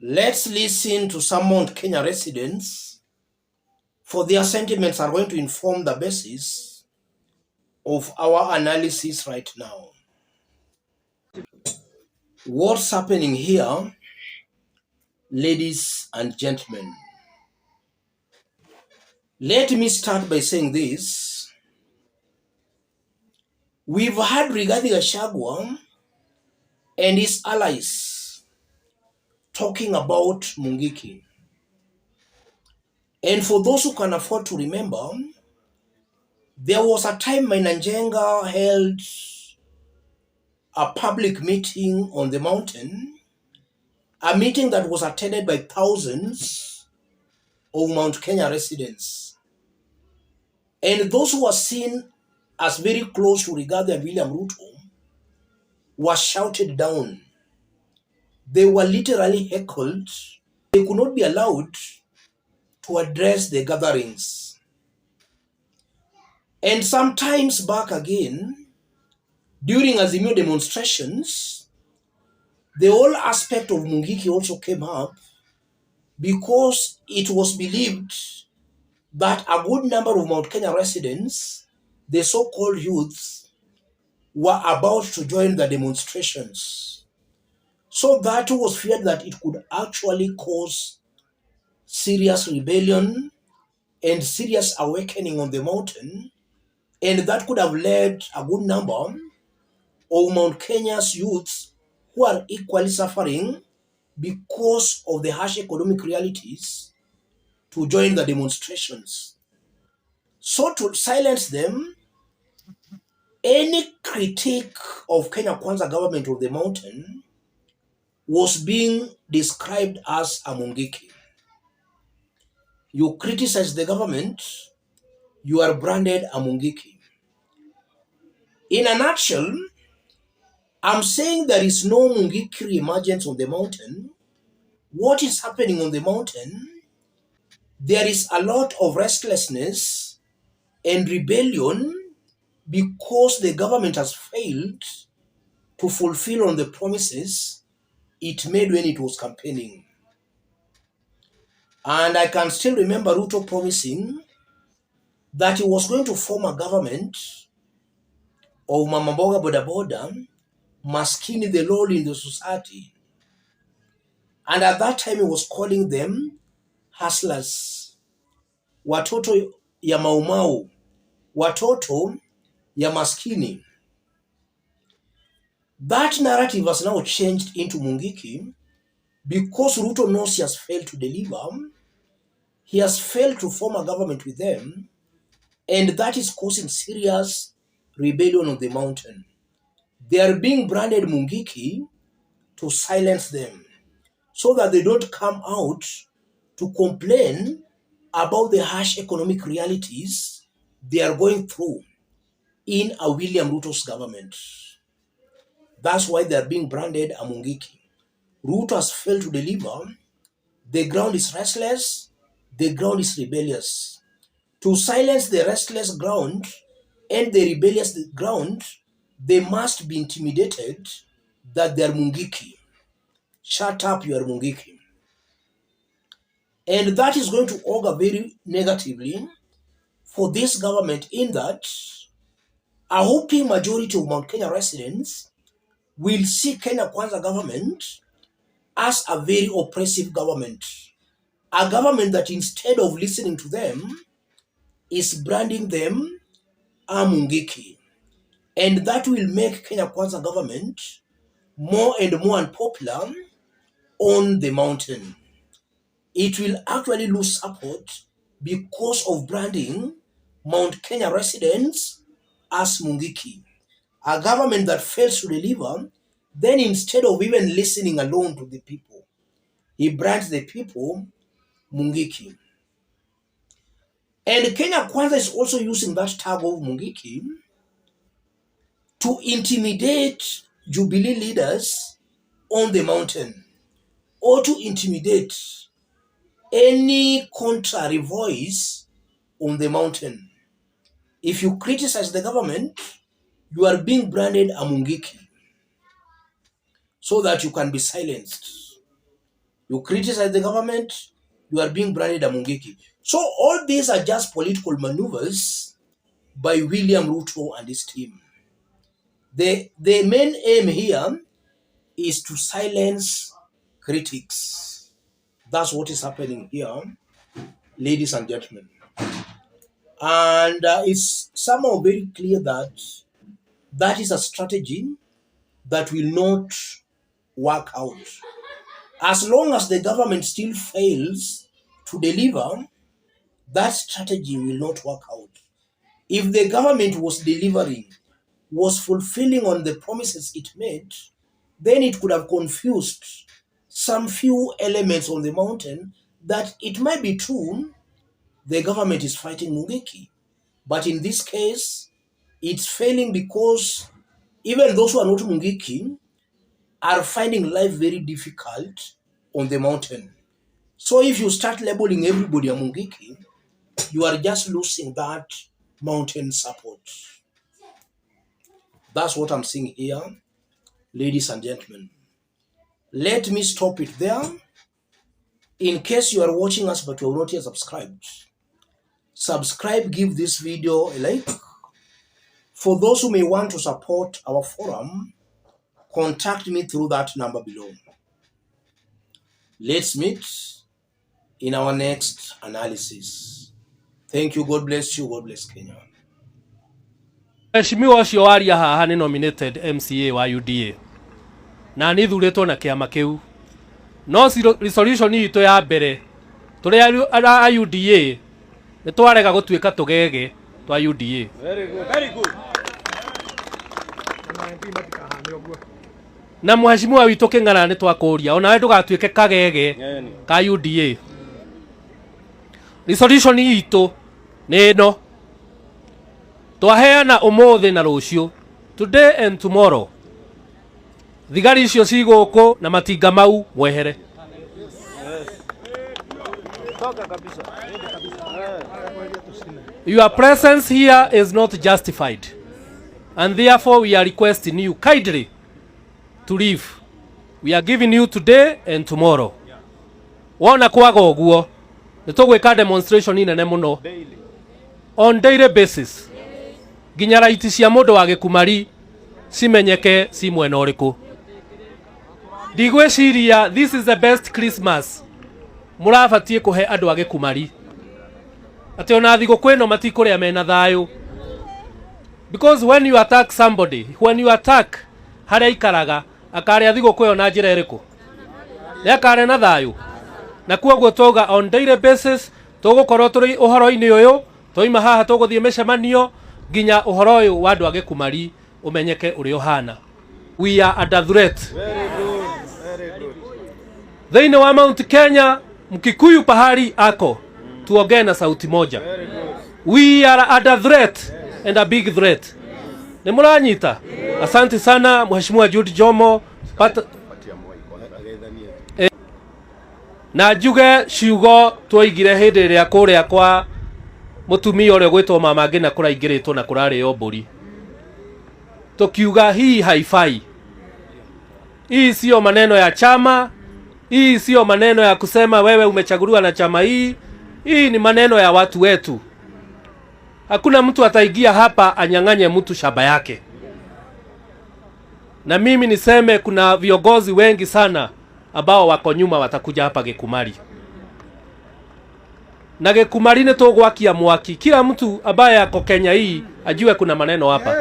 Let's listen to some Mount Kenya residents, for their sentiments are going to inform the basis of our analysis right now. What's happening here, ladies and gentlemen? Let me start by saying this. We've had Rigathi Gachagua and his allies talking about Mungiki. And for those who can afford to remember, there was a time Mainanjenga held a public meeting on the mountain, a meeting that was attended by thousands of Mount Kenya residents. And those who were seen as very close to Rigathi and William Ruto were shouted down. They were literally heckled. They could not be allowed to address the gatherings. And sometimes back again, during Azimio demonstrations, the whole aspect of Mungiki also came up because it was believed that a good number of Mount Kenya residents, the so-called youths, were about to join the demonstrations. So that was feared that it could actually cause serious rebellion and serious awakening on the mountain, and that could have led a good number of Mount Kenya's youths who are equally suffering because of the harsh economic realities to join the demonstrations. So to silence them, any critique of Kenya Kwanza government of the mountain was being described as a Mungiki. You criticize the government, you are branded a Mungiki. In a nutshell, I'm saying there is no Mungiki emergence on the mountain. What is happening on the mountain? There is a lot of restlessness and rebellion because the government has failed to fulfill on the promises it made when it was campaigning. And I can still remember Ruto promising that he was going to form a government of Mama Mboga Boda Boda, maskini the lowly in the society. And at that time he was calling them hustlers, watoto ya maumau, watoto ya maskini. That narrative has now changed into Mungiki because Ruto knows he has failed to deliver. He has failed to form a government with them, and that is causing serious rebellion on the mountain. They are being branded Mungiki to silence them so that they don't come out to complain about the harsh economic realities they are going through in a William Ruto's government. That's why they are being branded a Mungiki. Ruto has failed to deliver. The ground is restless. The ground is rebellious. To silence the restless ground and the rebellious ground, they must be intimidated that they are Mungiki. Shut up, you are Mungiki. And that is going to augur very negatively for this government in that a whopping majority of Mount Kenya residents will see Kenya Kwanza government as a very oppressive government. A government that instead of listening to them is branding them a Mungiki. And that will make Kenya Kwanza government more and more unpopular on the mountain. It will actually lose support because of branding Mount Kenya residents as Mungiki. A government that fails to deliver, then instead of even listening alone to the people, he brands the people Mungiki. And Kenya Kwanza is also using that tag of Mungiki to intimidate Jubilee leaders on the mountain or to intimidate any contrary voice on the mountain. If you criticize the government, you are being branded a Mungiki so that you can be silenced. You criticize the government, you are being branded a Mungiki. So all these are just political maneuvers by William Ruto and his team. The main aim here is to silence critics. That's what is happening here, ladies and gentlemen. And it's somehow very clear that that is a strategy that will not work out. As long as the government still fails to deliver, that strategy will not work out. If the government was delivering, was fulfilling on the promises it made, then it could have confused some few elements on the mountain that it might be true the government is fighting Mungiki. But in this case, it's failing because even those who are not Mungiki are finding life very difficult on the mountain. So if you start labeling everybody a Mungiki, you are just losing that mountain support. That's what I'm seeing here, ladies and gentlemen. Let me stop it there. In case you are watching us but you are not yet subscribed, subscribe, give this video a like. For those who may want to support our forum, contact me through that number below. Let's meet in our next analysis. Thank you. God bless you. God bless Kenya. Mheshimiwa ũcio waria haha nĩ nominated MCA wa UDA na nĩ thurĩtwo na kĩama kĩu, no resolution itũ ya mbere tũrĩ a UDA nĩ twarega gũtuĩka tũgege twa UDA. Very good, very good. Na mheshimiwa witũ Kĩng'ara nĩ twakũria onawe ndũgatuĩke kagege ka UDA. Resolution itũ nĩ ĩno twaheana ũmũthĩ na rũciũ, today and tomorrow, thigari icio cigũkũ na matinga mau mwehere. Your presence here is not justified, and therefore we are requesting you kindly to leave. We are giving you today and tomorrow. Wona kwaga ũguo nĩ tũgwĩka demonstration nene mũno on daily basis, nginya raiti cia mũndũ wa Gĩkumari cimenyeke ci mwena ũrĩkũ. Ndigwĩciria this is the best Christmas mũrabatie kũhe andũ a Gĩkumari, atĩ ona thigũkũ ĩno matikũrĩa mena thayũ. Because when you attack somebody, when you attack harĩa ikaraga, akarĩa thigũkũ ĩyo na njĩra ĩrĩkũ? Nĩ akarĩa na thayũ. Na kuoguo twauga on daily basis tũgũkorwo tũrĩ ũhoro-inĩ ũyũ, tũima haha tũgũthiĩ mĩcemanio nginya ũhoro ũyũ wa andũ a Gĩkumari ũmenyeke ũrĩa ũhana. We are under threat. Very good, very good. Thĩinĩ wa Mount Kenya, Mkikuyu pahali ako, tuongee na sauti moja. Very good. We are under threat and a big threat. Nĩ mũranyita? Asante sana Mheshimiwa Jude Jomo. Na njuge ciugo twoigire hĩndĩ ĩrĩa kũrĩa kwa mũtumia ũrĩa gwĩtwo Mama Ngina kũraingĩrĩtwo na kũrarĩo mbũri, tukiuga hii haifai. Hii sio maneno ya chama, hii sio maneno ya kusema wewe umechaguliwa na chama hii. Hii ni maneno ya watu wetu. Hakuna mtu ataingia hapa anyang'anye mtu shamba yake. Na mimi niseme kuna viongozi wengi sana ambao wako nyuma watakuja hapa Gĩkumari. Na Gĩkumari nĩ tũgwakia mwaki. Kila mtu ambaye ako Kenya hii ajue kuna maneno hapa.